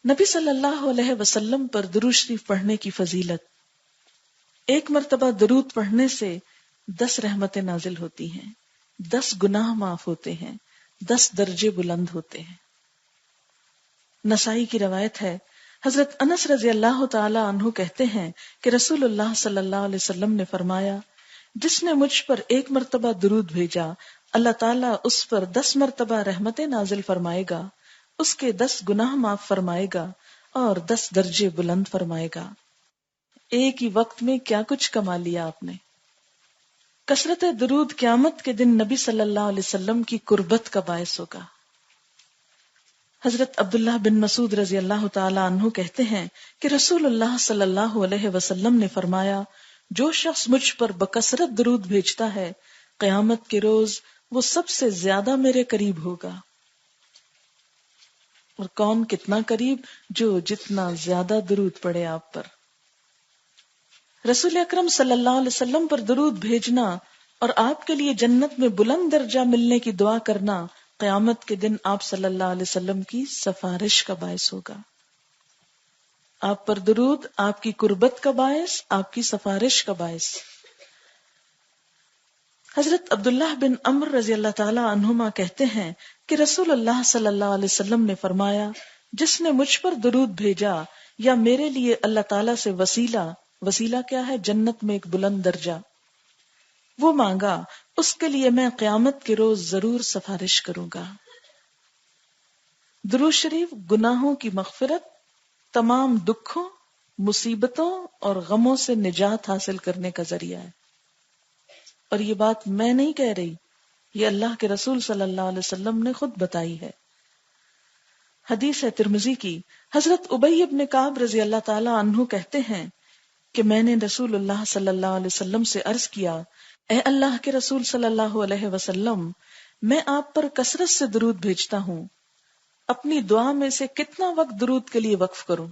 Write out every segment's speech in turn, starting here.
نبی صلی اللہ علیہ وسلم پر درود شریف پڑھنے کی فضیلت۔ ایک مرتبہ درود پڑھنے سے 10 رحمتیں نازل ہوتی ہیں، 10 گناہ معاف ہوتے ہیں، 10 درجے بلند ہوتے ہیں۔ نسائی کی روایت ہے، حضرت انس رضی اللہ تعالی عنہ کہتے ہیں کہ رسول اللہ صلی اللہ علیہ وسلم نے فرمایا، جس نے مجھ پر ایک مرتبہ درود بھیجا، اللہ تعالیٰ اس پر 10 مرتبہ رحمتیں نازل فرمائے گا، اس کے 10 گناہ معاف فرمائے گا اور 10 درجے بلند فرمائے گا۔ ایک ہی وقت میں کیا کچھ کما لیا آپ نے۔ کثرت درود قیامت کے دن نبی صلی اللہ علیہ وسلم کی قربت کا باعث ہوگا۔ حضرت عبداللہ بن مسعود رضی اللہ تعالی عنہ کہتے ہیں کہ رسول اللہ صلی اللہ علیہ وسلم نے فرمایا، جو شخص مجھ پر بکثرت درود بھیجتا ہے، قیامت کے روز وہ سب سے زیادہ میرے قریب ہوگا۔ اور کون کتنا قریب؟ جو جتنا زیادہ درود پڑے آپ پر۔ رسول اکرم صلی اللہ علیہ وسلم پر درود بھیجنا اور آپ کے لیے جنت میں بلند درجہ ملنے کی دعا کرنا قیامت کے دن آپ صلی اللہ علیہ وسلم کی سفارش کا باعث ہوگا۔ آپ پر درود آپ کی قربت کا باعث، آپ کی سفارش کا باعث۔ حضرت عبداللہ بن عمر رضی اللہ تعالی عنہما کہتے ہیں کہ رسول اللہ صلی اللہ علیہ وسلم نے فرمایا، جس نے مجھ پر درود بھیجا یا میرے لیے اللہ تعالی سے وسیلہ کیا ہے؟ جنت میں ایک بلند درجہ، وہ مانگا، اس کے لیے میں قیامت کے روز ضرور سفارش کروں گا۔ درود شریف گناہوں کی مغفرت، تمام دکھوں، مصیبتوں اور غموں سے نجات حاصل کرنے کا ذریعہ ہے۔ اور یہ بات میں نہیں کہہ رہی، یہ اللہ کے رسول صلی اللہ علیہ وسلم نے خود بتائی ہے۔ حدیث ہے ترمذی کی، حضرت ابی بن کعب رضی اللہ تعالی عنہ کہتے ہیں کہ میں نے رسول اللہ صلی اللہ علیہ وسلم سے عرض کیا، اے اللہ کے رسول صلی اللہ علیہ وسلم، میں آپ پر کثرت سے درود بھیجتا ہوں، اپنی دعا میں سے کتنا وقت درود کے لیے وقف کروں؟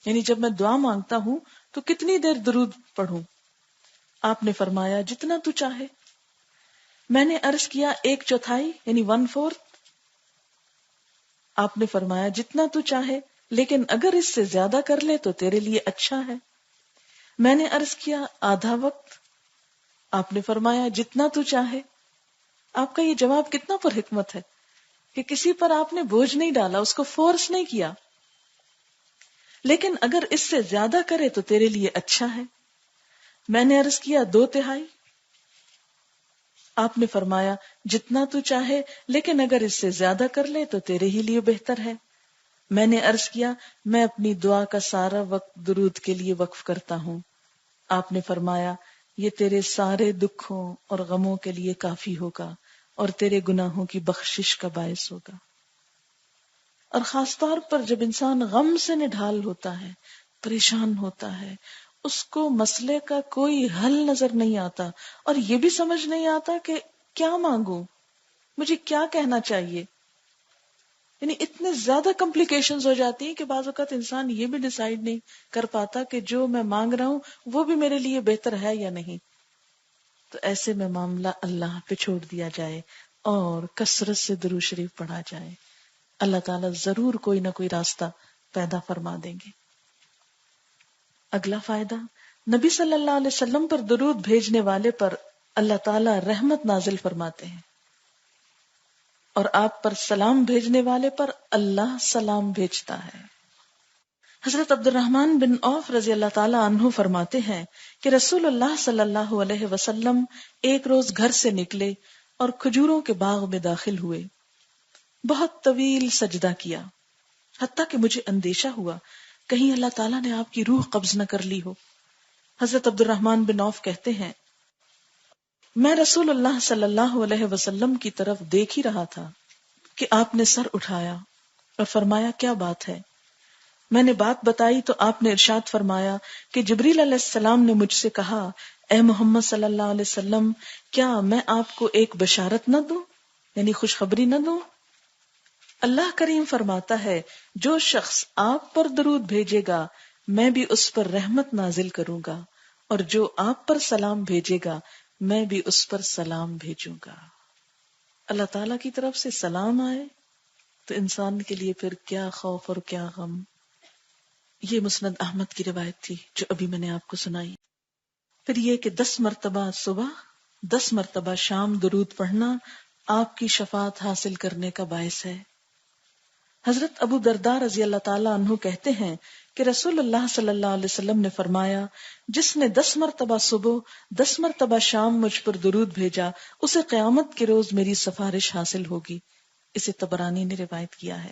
یعنی جب میں دعا مانگتا ہوں تو کتنی دیر درود پڑھوں؟ آپ نے فرمایا، جتنا تو چاہے۔ میں نے عرض کیا، 1/4 یعنی 1/4؟ آپ نے فرمایا، جتنا تو چاہے، لیکن اگر اس سے زیادہ کر لے تو تیرے لیے اچھا ہے۔ میں نے عرض کیا، آدھا وقت؟ آپ نے فرمایا، جتنا تو چاہے۔ آپ کا یہ جواب کتنا پر حکمت ہے کہ کسی پر آپ نے بوجھ نہیں ڈالا، اس کو فورس نہیں کیا، لیکن اگر اس سے زیادہ کرے تو تیرے لیے اچھا ہے۔ میں نے عرض کیا، 2/3؟ آپ نے فرمایا، جتنا تو چاہے، لیکن اگر اس سے زیادہ کر لے تو تیرے ہی لیے بہتر ہے۔ میں نے عرض کیا، میں اپنی دعا کا سارا وقت درود کے لیے وقف کرتا ہوں۔ آپ نے فرمایا، یہ تیرے سارے دکھوں اور غموں کے لیے کافی ہوگا اور تیرے گناہوں کی بخشش کا باعث ہوگا۔ اور خاص طور پر جب انسان غم سے نڈھال ہوتا ہے، پریشان ہوتا ہے، اس کو مسئلے کا کوئی حل نظر نہیں آتا اور یہ بھی سمجھ نہیں آتا کہ کیا مانگوں، مجھے کیا کہنا چاہیے، یعنی اتنے زیادہ کمپلیکیشنز ہو جاتی ہیں کہ بعض اوقات انسان یہ بھی ڈیسائیڈ نہیں کر پاتا کہ جو میں مانگ رہا ہوں وہ بھی میرے لیے بہتر ہے یا نہیں۔ تو ایسے میں معاملہ اللہ پہ چھوڑ دیا جائے اور کثرت سے درود شریف پڑھا جائے، اللہ تعالیٰ ضرور کوئی نہ کوئی راستہ پیدا فرما دیں گے۔ اگلا فائدہ، نبی صلی اللہ علیہ وسلم پر درود بھیجنے والے پر اللہ تعالیٰ رحمت نازل فرماتے ہیں، اور آپ پر سلام بھیجنے والے پر اللہ سلام بھیجتا ہے۔ حضرت عبد الرحمن بن عوف رضی اللہ تعالی عنہ فرماتے ہیں کہ رسول اللہ صلی اللہ علیہ وسلم ایک روز گھر سے نکلے اور کھجوروں کے باغ میں داخل ہوئے، بہت طویل سجدہ کیا، حتیٰ کہ مجھے اندیشہ ہوا کہیں اللہ تعالیٰ نے آپ کی روح قبض نہ کر لی ہو۔ حضرت عبد الرحمن بن عوف کہتے ہیں، میں رسول اللہ صلی اللہ علیہ وسلم کی طرف دیکھ ہی رہا تھا کہ آپ نے سر اٹھایا اور فرمایا، کیا بات ہے؟ میں نے بات بتائی تو آپ نے ارشاد فرمایا کہ جبریل علیہ السلام نے مجھ سے کہا، اے محمد صلی اللہ علیہ وسلم، کیا میں آپ کو ایک بشارت نہ دوں، یعنی خوشخبری نہ دوں؟ اللہ کریم فرماتا ہے، جو شخص آپ پر درود بھیجے گا میں بھی اس پر رحمت نازل کروں گا، اور جو آپ پر سلام بھیجے گا میں بھی اس پر سلام بھیجوں گا۔ اللہ تعالیٰ کی طرف سے سلام آئے تو انسان کے لیے پھر کیا خوف اور کیا غم. یہ مسند احمد کی روایت تھی جو ابھی میں نے آپ کو سنائی. پھر یہ کہ 10 مرتبہ صبح 10 مرتبہ شام درود پڑھنا آپ کی شفاعت حاصل کرنے کا باعث ہے. حضرت ابو درداء رضی اللہ تعالی عنہ کہتے ہیں کہ رسول اللہ صلی اللہ علیہ وسلم نے فرمایا، جس نے 10 مرتبہ صبح 10 مرتبہ شام مجھ پر درود بھیجا اسے قیامت کے روز میری سفارش حاصل ہوگی. اسے طبرانی نے روایت کیا ہے.